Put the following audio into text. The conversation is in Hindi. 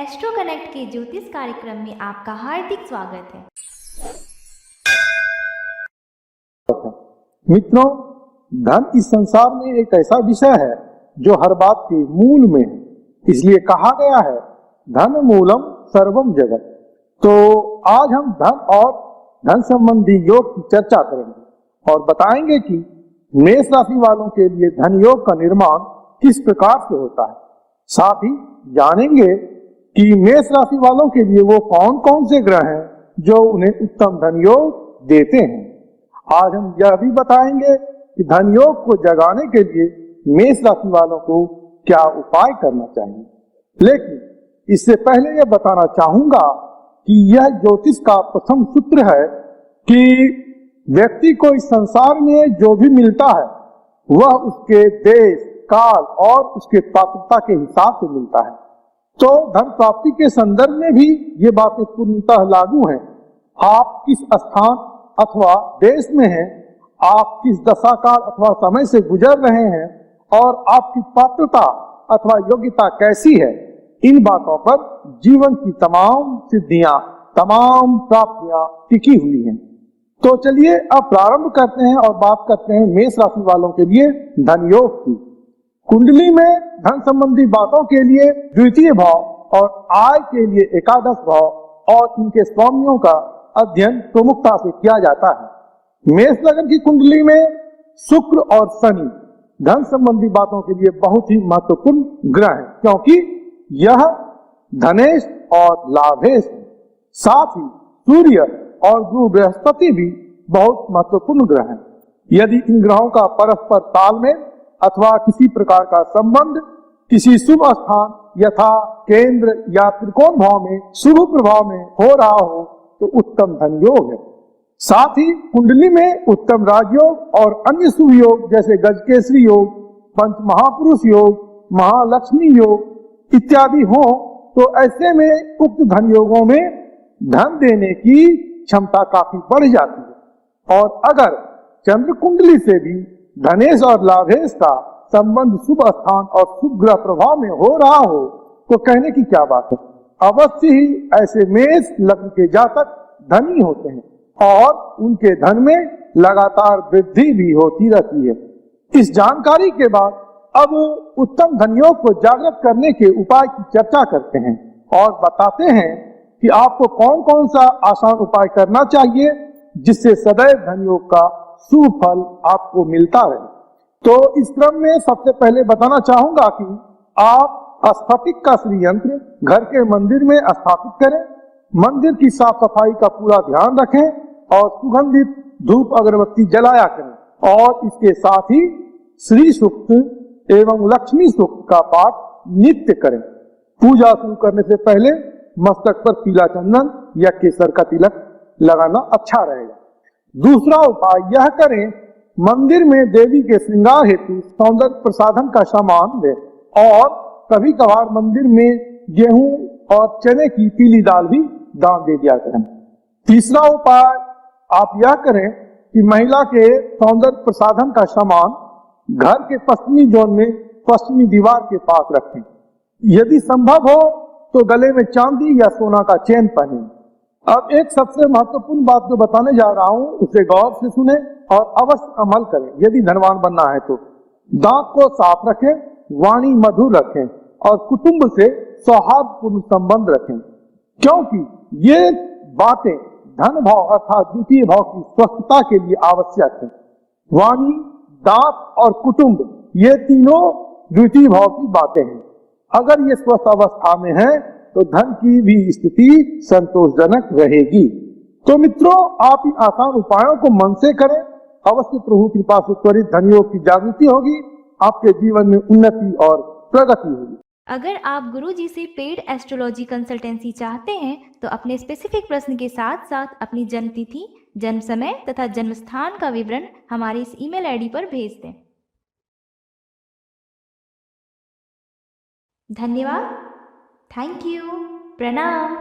एस्ट्रो कनेक्ट के ज्योतिष कार्यक्रम में आपका हार्दिक स्वागत है। मित्रों, धन इस संसार में एक ऐसा विषय है जो हर बात के मूल में है। इसलिए कहा गया है धन मूलम सर्वम जगत। तो आज हम धन और धन संबंधी योग की चर्चा करेंगे और बताएंगे कि मेष राशि वालों के लिए धन योग का निर्माण किस प्रकार से होता है। साथ ही जानेंगे कि मेष राशि वालों के लिए वो कौन कौन से ग्रह हैं जो उन्हें उत्तम धन योग देते हैं। आज हम यह भी बताएंगे कि धन योग को जगाने के लिए मेष राशि वालों को क्या उपाय करना चाहिए। लेकिन इससे पहले यह बताना चाहूंगा कि यह ज्योतिष का प्रथम सूत्र है कि व्यक्ति को इस संसार में जो भी मिलता है वह उसके देश, काल और उसके पात्रता के हिसाब से मिलता है। तो धन प्राप्ति के संदर्भ में भी ये बातें पूर्णतः लागू हैं। आप किस स्थान अथवा देश में हैं, आप किस दशा काल अथवा समय से गुजर रहे हैं और आपकी पात्रता अथवा योग्यता कैसी है, इन बातों पर जीवन की तमाम सिद्धियां, तमाम प्राप्तियां टिकी हुई हैं। तो चलिए अब प्रारंभ करते हैं और बात करते हैं मेष राशि वालों के लिए धन योग की। कुंडली में धन संबंधी बातों के लिए द्वितीय भाव और आय के लिए एकादश भाव और इनके स्वामियों का अध्ययन प्रमुखता से किया जाता है। मेष लग्न की कुंडली में शुक्र और शनि धन संबंधी बातों के लिए बहुत ही महत्वपूर्ण ग्रह है, क्योंकि यह धनेश और लाभेश है। साथ ही सूर्य और गुरु बृहस्पति भी बहुत महत्वपूर्ण ग्रह हैं। यदि इन ग्रहों का परस्पर तालमेल अथवा किसी प्रकार का संबंध किसी शुभ स्थान यथा केंद्र या त्रिकोण भाव में शुभ प्रभाव में हो रहा हो तो उत्तम धन योग है। साथ ही कुंडली में उत्तम राजयोग और अन्य शुभ योग जैसे गजकेसरी योग, पंच महापुरुष योग, महालक्ष्मी योग इत्यादि हो तो ऐसे में उक्त धन योगों में धन देने की क्षमता काफी बढ़ जाती है। और अगर चंद्र कुंडली से भी धनेश और लाभेश का संबंध शुभ स्थान और शुभ ग्रह प्रभाव में हो रहा हो तो कहने की क्या बात है। अवश्य ही ऐसे मेष लग्न के जातक धनी होते हैं और उनके धन में लगातार वृद्धि भी होती रहती है। इस जानकारी के बाद अब उत्तम धन योग को जागृत करने के उपाय की चर्चा करते हैं और बताते हैं कि आपको कौन कौन सा आसान उपाय करना चाहिए जिससे सदैव धन योग का शुभ फल आपको मिलता रहे। तो इस क्रम में सबसे पहले बताना चाहूंगा कि आप स्फटिक का श्री यंत्र घर के मंदिर में स्थापित करें, मंदिर की साफ सफाई का पूरा ध्यान रखें और सुगंधित धूप अगरबत्ती जलाया करें और इसके साथ ही श्री सूक्त एवं लक्ष्मी सूक्त का पाठ नित्य करें। पूजा शुरू करने से पहले मस्तक पर पीला चंदन या केसर का तिलक लगाना अच्छा रहेगा। दूसरा उपाय यह करें, मंदिर में देवी के श्रृंगार हेतु सौंदर्य प्रसाधन का सामान दें और कभी कभार मंदिर में गेहूं और चने की पीली दाल भी दान दे दिया करें। तीसरा उपाय आप यह करें कि महिला के सौंदर्य प्रसाधन का सामान घर के पश्चिमी जोन में पश्चिमी दीवार के पास रखें। यदि संभव हो तो गले में चांदी या सोना का चेन पहने। अब एक सबसे महत्वपूर्ण बात जो बताने जा रहा हूं उसे गौर से सुने और अवश्य अमल करें। यदि धनवान बनना है तो दांत को साफ रखें, वाणी मधुर रखें और कुटुंब से सौहार्दपूर्ण संबंध रखें, क्योंकि ये बातें धन भाव अर्थात द्वितीय भाव की स्वस्थता के लिए आवश्यक है। वाणी, दांत और कुटुंब ये तीनों द्वितीय भाव की बातें हैं। अगर ये स्वस्थ अवस्था में है तो धन की भी स्थिति संतोषजनक रहेगी। तो मित्रों, आप इन आसान उपायों को मन से करें, अवश्य प्रभु कृपा से त्वरित धन योग की जागृति होगी, आपके जीवन में उन्नति और प्रगति होगी। अगर आप गुरुजी से पेड एस्ट्रोलॉजी कंसल्टेंसी चाहते हैं तो अपने स्पेसिफिक प्रश्न के साथ साथ अपनी जन्म तिथि, जन्म समय तथा जन्म स्थान का विवरण हमारे इस ईमेल आईडी पर भेज दें। धन्यवाद। Thank you. प्रणाम।